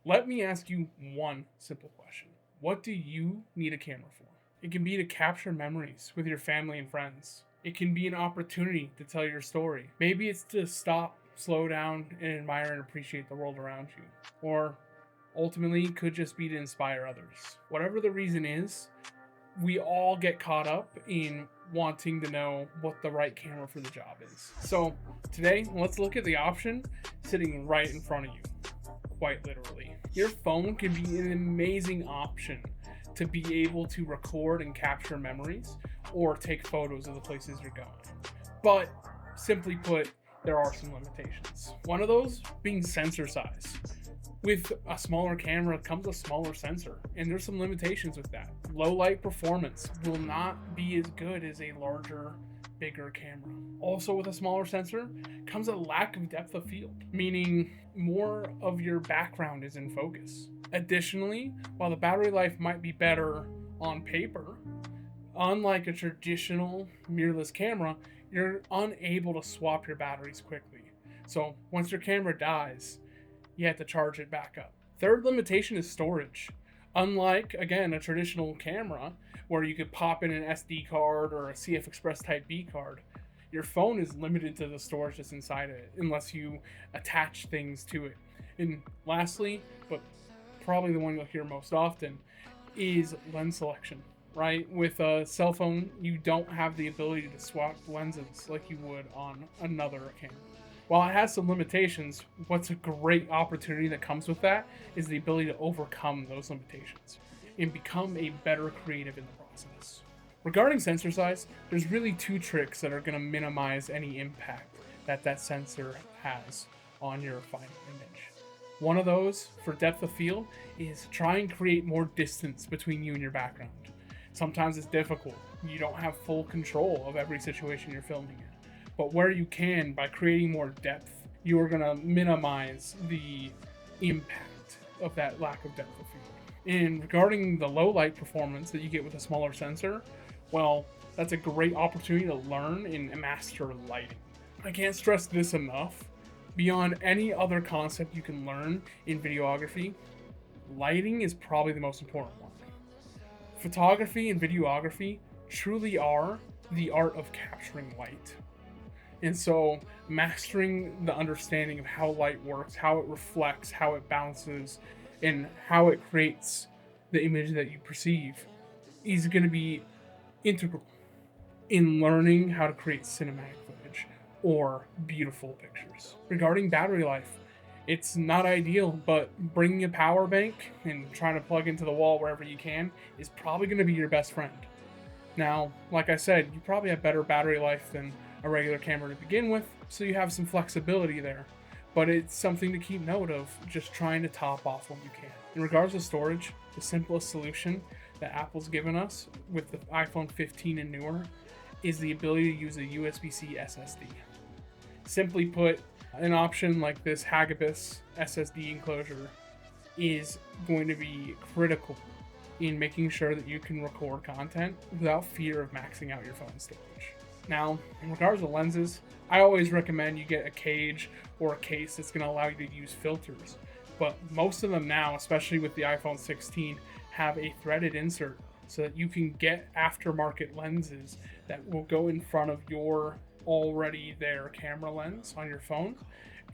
Let me ask you one simple question. What do you need a camera for? It can be to capture memories with your family and friends. It can be an opportunity to tell your story. Maybe it's to stop, slow down, and admire and appreciate the world around you. Or ultimately, it could just be to inspire others. Whatever the reason is, we all get caught up in wanting to know what the right camera for the job is. So today, let's look at the option sitting right in front of you, quite literally. Your phone can be an amazing option to be able to record and capture memories or take photos of the places you're going. But simply put, there are some limitations. One of those being sensor size. With a smaller camera comes a smaller sensor, and there's some limitations with that. Low light performance will not be as good as a larger, bigger camera. Also, with a smaller sensor comes a lack of depth of field, meaning more of your background is in focus. Additionally, while the battery life might be better on paper, unlike a traditional mirrorless camera, you're unable to swap your batteries quickly. So once your camera dies, you have to charge it back up. Third limitation is storage. Unlike, again, a traditional camera where you could pop in an SD card or a CF Express Type B card, your phone is limited to the storage that's inside of it unless you attach things to it. And lastly, but probably the one you'll hear most often, is lens selection, right? With a cell phone, you don't have the ability to swap lenses like you would on another camera. While it has some limitations, what's a great opportunity that comes with that is the ability to overcome those limitations and become a better creative in the process. Regarding sensor size, there's really two tricks that are going to minimize any impact that sensor has on your final image. One of those, for depth of field, is try and create more distance between you and your background. Sometimes it's difficult. You don't have full control of every situation you're filming in. But where you can, by creating more depth, you are going to minimize the impact of that lack of depth of field. And regarding the low light performance that you get with a smaller sensor, well, that's a great opportunity to learn and master lighting. I can't stress this enough. Beyond any other concept you can learn in videography, lighting is probably the most important one. Photography and videography truly are the art of capturing light. And so mastering the understanding of how light works, how it reflects, how it bounces, and how it creates the image that you perceive is going to be integral in learning how to create cinematic footage or beautiful pictures. Regarding battery life, it's not ideal, but bringing a power bank and trying to plug into the wall wherever you can is probably going to be your best friend. Now, like I said, you probably have better battery life than a regular camera to begin with, so you have some flexibility there. But it's something to keep note of, just trying to top off what you can. In regards to storage, the simplest solution that Apple's given us with the iPhone 15 and newer is the ability to use a USB-C SSD. Simply put, an option like this Hagibis SSD enclosure is going to be critical in making sure that you can record content without fear of maxing out your phone storage. Now, in regards to lenses, I always recommend you get a cage or a case that's going to allow you to use filters. But most of them now, especially with the iPhone 16, have a threaded insert so that you can get aftermarket lenses that will go in front of your already there camera lens on your phone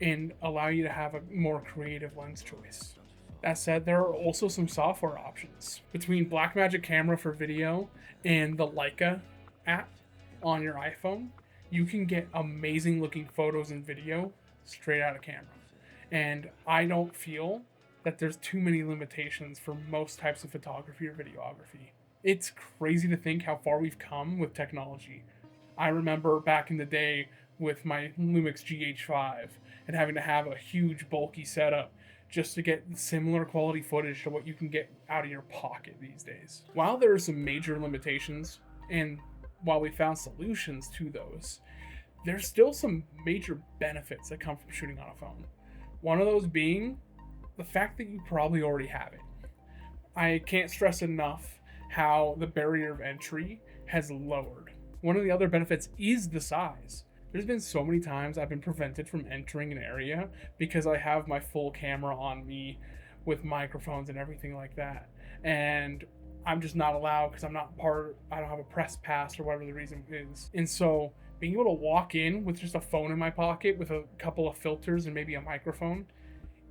and allow you to have a more creative lens choice. That said, there are also some software options. Between Blackmagic Camera for video and the Leica app on your iPhone, you can get amazing looking photos and video straight out of camera. And I don't feel that there's too many limitations for most types of photography or videography. It's crazy to think how far we've come with technology. I remember back in the day with my Lumix GH5 and having to have a huge bulky setup just to get similar quality footage to what you can get out of your pocket these days. While there are some major limitations, and while we found solutions to those, there's still some major benefits that come from shooting on a phone. One of those being the fact that you probably already have it. I can't stress enough how the barrier of entry has lowered. One of the other benefits is the size. There's been so many times I've been prevented from entering an area because I have my full camera on me with microphones and everything like that. And I'm just not allowed because I don't have a press pass or whatever the reason is. And so being able to walk in with just a phone in my pocket with a couple of filters and maybe a microphone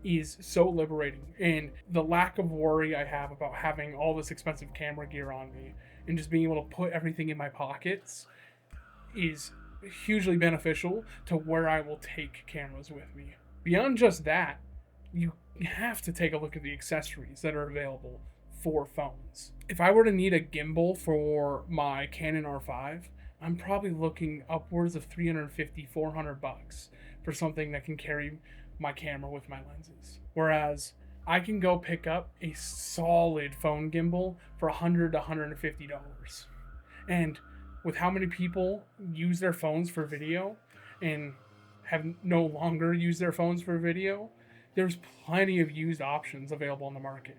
is so liberating. And the lack of worry I have about having all this expensive camera gear on me and just being able to put everything in my pockets is hugely beneficial to where I will take cameras with me. Beyond just that, you have to take a look at the accessories that are available for phones. If I were to need a gimbal for my Canon R5, I'm probably looking upwards of $350-$400 for something that can carry my camera with my lenses. Whereas I can go pick up a solid phone gimbal for $100 to $150. And with how many people use their phones for video and have no longer used their phones for video, there's plenty of used options available on the market.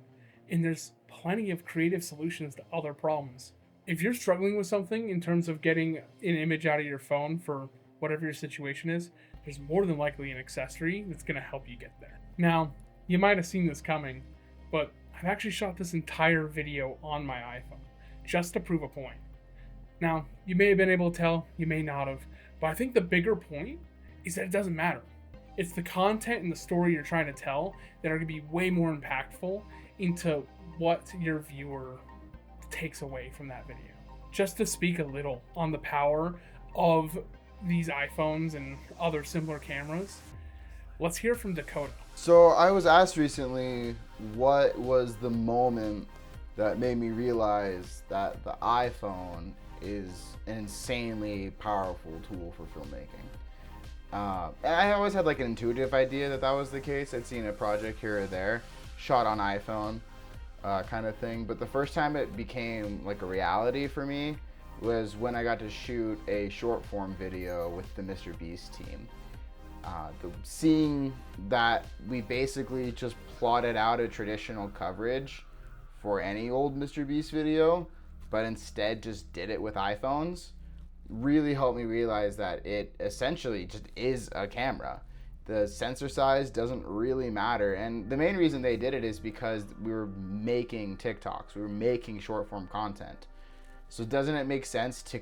And there's plenty of creative solutions to other problems. If you're struggling with something in terms of getting an image out of your phone for whatever your situation is, there's more than likely an accessory that's going to help you get there. Now, you might have seen this coming, but I've actually shot this entire video on my iPhone just to prove a point. Now, you may have been able to tell, you may not have, but I think the bigger point is that it doesn't matter. It's the content and the story you're trying to tell that are going to be way more impactful into what your viewer takes away from that video. Just to speak a little on the power of these iPhones and other similar cameras, let's hear from Dakota. So I was asked recently what was the moment that made me realize that the iPhone is an insanely powerful tool for filmmaking. And I always had like an intuitive idea that was the case. I'd seen a project here or there, shot on iPhone, kind of thing. But the first time it became like a reality for me was when I got to shoot a short form video with the MrBeast team. Seeing that we basically just plotted out a traditional coverage for any old MrBeast video, but instead just did it with iPhones, really helped me realize that it essentially just is a camera. The sensor size doesn't really matter. And the main reason they did it is because we were making TikToks, we were making short form content. So doesn't it make sense to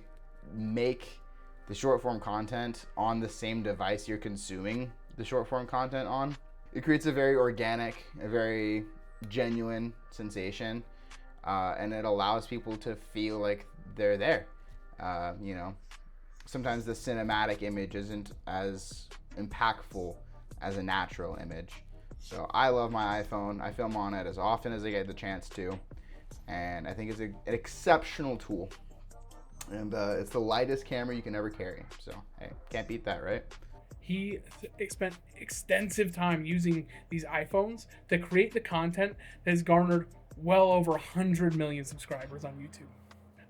make the short form content on the same device you're consuming the short form content on? It creates a very organic, a very genuine sensation, and it allows people to feel like they're there. Sometimes the cinematic image isn't as impactful as a natural image. So I love my iPhone. I film on it as often as I get the chance to, and I think it's an exceptional tool. And it's the lightest camera you can ever carry. So, hey, can't beat that, right? He spent extensive time using these iPhones to create the content that has garnered well over 100 million subscribers on YouTube.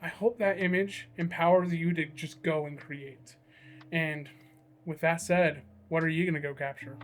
I hope that image empowers you to just go and create. And with that said, what are you going to go capture?